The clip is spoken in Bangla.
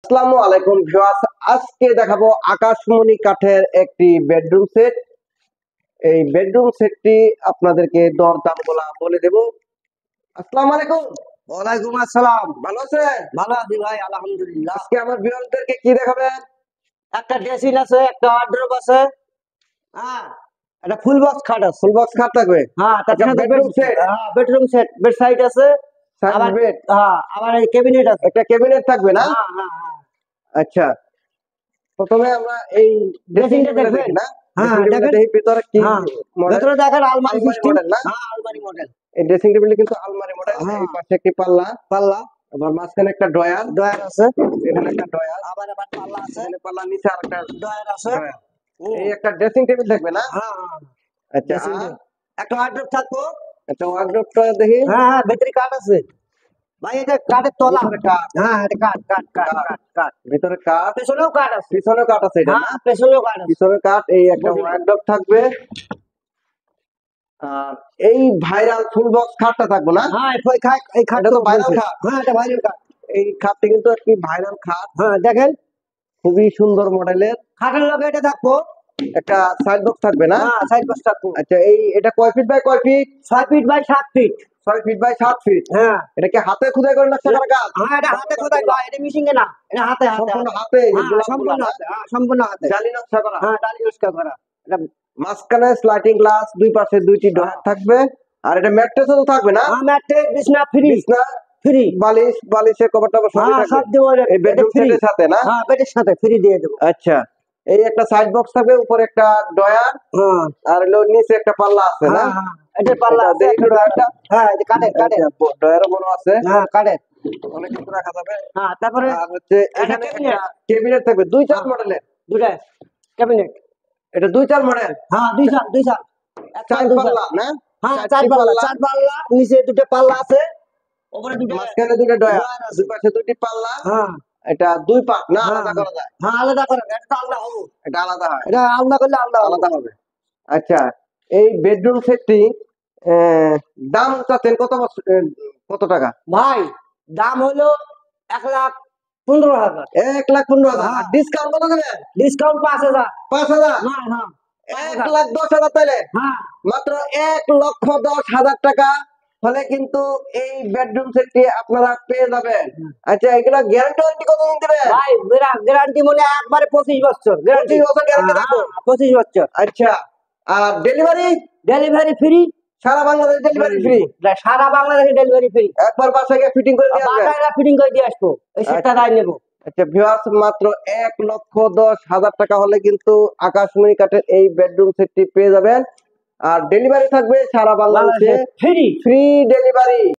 আসসালামু আলাইকুম ভিউয়ার্স, আজকে দেখাবো আকাশমণি কাঠের একটি বেডরুম সেট। এই বেডরুম সেটটি আপনাদেরকে দরদাম বলে দেব। আসসালামু আলাইকুম। ওয়ালাইকুম আসসালাম। ভালো আছেন? ভালো আছি ভাই, আলহামদুলিল্লাহ। আজকে আমার ভিউয়ারদেরকে কি দেখাবেন? একটা ড্রেসিং আছে, একটা ওয়ার্ড্রোব আছে, হ্যাঁ, একটা ফুল বক্স খাট আছে। ফুল বক্স খাট থাকবে? হ্যাঁ, তার একটা সাথে বেডরুম সেট, হ্যাঁ, বেডরুম সেট, বেড সাইড আছে, সাইড আবার বেড, হ্যাঁ, আবার এই ক্যাবিনেট আছে। একটা ক্যাবিনেট থাকবে না? হ্যাঁ হ্যাঁ হ্যাঁ। আচ্ছা, প্রথমে আমরা এই ড্রেসিং ড্রেসিংটা টেবিলটা দেখবেন? দেখি না? হ্যাঁ, ড্রেসিং টেবিলটা দেখেন। দেখি ভিতরে কি হ্যাঁ, মডেল। ভেতরে দেখেন আলমারি আলমারি সিস্টেম। মডেল না? হ্যাঁ, আলমারি মডেল। এই ড্রেসিং টেবিলটা কিন্তু আলমারি মডেল। হ্যাঁ। এই পাশে একটি পাল্লা, পাল্লা, আবার মাঝখানে একটা ড্রয়ার, ডয়ার আছে, এখানে একটা ড্রয়ার, আবার আবার পাল্লা আছে, এখানে পাল্লা, নিচে আরেকটা ডয়ার আছে। ড্রয়ার। হুম। এই একটা ড্রেসিং টেবিল থাকবে না? হ্যাঁ হ্যাঁ। আচ্ছা, dressing আর table। একটা ওয়ার্ড্রোব থাকবো। একটা ওয়ার্ডরোবটা দেখি। হ্যাঁ হ্যাঁ, ভেতরে কাঠ আছে ভাই, এটা কাঠের তলা। ভিতরে কাঠ, হ্যাঁ, এটা কাঠ কাঠ কাঠ কাঠ, কাঠ কাঠ। ভিতরে কাঠ, পেছনেও কাঠ আছে। পিছনে কাঠ আছে এটা না? হ্যাঁ, পেছনেও কাঠ আছে। পিছনে কাঠ। এই একটা বুঝলেন? ওয়ার্ডরোব থাকবে। আর এই ভাইরাল ফুল বক্স খাটটা থাকবে না? হ্যাঁ, এই খাট এটা তো তো ভাইরাল বলছে। খাট। হ্যাঁ, এটা ভাইরাল কাঠ। এই খাটটি কিন্তু একটি ভাইরাল খাট, হ্যাঁ, দেখেন খুবই সুন্দর মডেলের। খাটের লগে এটা থাকবো। একটা সাইড বক্স থাকবে না? হ্যাঁ, সাইড বক্স থাকবো। আচ্ছা, এটা কয় ফিট বাই কয় ফিট? 6 feet by 7 feet. 6 feet by 7 feet. হ্যাঁ এটা কি হাতে খোদাই করে নকশা করা কাজ? হ্যাঁ, এটা হাতে খোদাই করা, এটা মেশিনে না, এটা হাতে হাতে সম্পূর্ণ হাতে। হাতে, এই যে হ্যাঁ, গোলাপগুলা সম্পূর্ণ না? হাতে, হ্যাঁ, সম্পূর্ণ হাতে। জালি নকশা করা। হ্যাঁ, ডালি নকশা করা। এটা মাঝখানে স্লাইডিং গ্লাস, দুই পাশে দুইটি ডয়ার থাকবে। আর এটা ম্যাট্রেসও তো থাকবে না? হ্যাঁ, ম্যাট্রেস, বিছনা ফ্রি বিছনা, ফ্রি। বালিশ, বালিশের কভার টভার সবই হ্যাঁ, সব থাকবে দেবো। এই বেডরুম ফ্রি। সেটের সাথে না? হ্যাঁ, বেডের সাথে ফ্রি দিয়ে দেবো। আচ্ছা, এই একটা সাইড বক্স থাকবে, উপরে একটা ডয়ার, হ্যাঁ আর হলো নিচে একটা পাল্লা আছে না? হ্যাঁ হ্যাঁ, এটা পাল্লা এটা আছে, দেখি একটা ডয়ারটা। হ্যাঁ, এটা কাঠের কাঠের। ডয়ারও বড় আছে, হ্যাঁ, কাঠের। অনেক কিছু রাখা যাবে। হ্যাঁ, তারপরে আর হচ্ছে একটা এখানে cabinet। একটা কেবিনেট থাকবে, 2-4 হ্যাঁ। মডেলের। দুটা ক্যাবিনেট। এটা 2-4 মডেল, হ্যাঁ, দুই সাল দুই সাল। একটা 4 দুই সাল। পাল্লা না? হ্যাঁ, 4টি চার পাল্লা, পাল্লা, চার পাল্লা, নিচে দুটো পাল্লা আছে, উপরে দুটো মাঝখানে দুটো ডয়ার, ডয়ার আছে। দুই পাশে দুটি পাল্লা। হ্যাঁ এটা 2 পার্ট না? হ্যাঁ আলাদা করা যায়? হ্যাঁ, আলাদা করে এটা তো আলাদা হবে। এটা আলাদা হয়, এটা আলাদা করলে আলাদা হবে। আলাদা হবে। আচ্ছা, এই বেডরুম সেটটি দাম চাচ্ছেন কত টাকা? ভাই, দাম হলো 1,15,000। 1,15,000। হ্যাঁ। আর ডিসকাউন্ট কত দেবেন? ডিসকাউন্ট 5,000। 5,000? হ্যাঁ হ্যাঁ 1,10,000 তাইলে? হ্যাঁ। মাত্র 1,10,000 টাকা হলে কিন্তু এই বেডরুম সেটটি আপনারা পেয়ে যাবেন। আচ্ছা, এগুলা গ্যারান্টি ওয়ারেন্টি কতদিন দিবেন? ভাই, গ্যারান্টি মনে একবারে 25 বছর গ্যারান্টি। 25 বছর গ্যারান্টি থাকবে? 25 বছর। আচ্ছা, আর ডেলিভারি? Delivery free. সারা বাংলাদেশ ডেলিভারি ফ্রি? সারা বাংলাদেশে ডেলিভারি ফ্রি। একবার বাসায় গিয়ে ফিটিং করে দিয়ে আসবেন? বাসায় ফিটিং করে দিয়ে আসবো, এই সেটটা তাই নেবো। আচ্ছা ভিউয়ার্স, মাত্র 1,10,000 টাকা হলে কিন্তু আকাশমণি কাঠের এই বেডরুম সেটটি পেয়ে যাবেন। আর ডেলিভারি থাকবে সারা বাংলাদেশে, ফ্রি ফ্রি ডেলিভারি।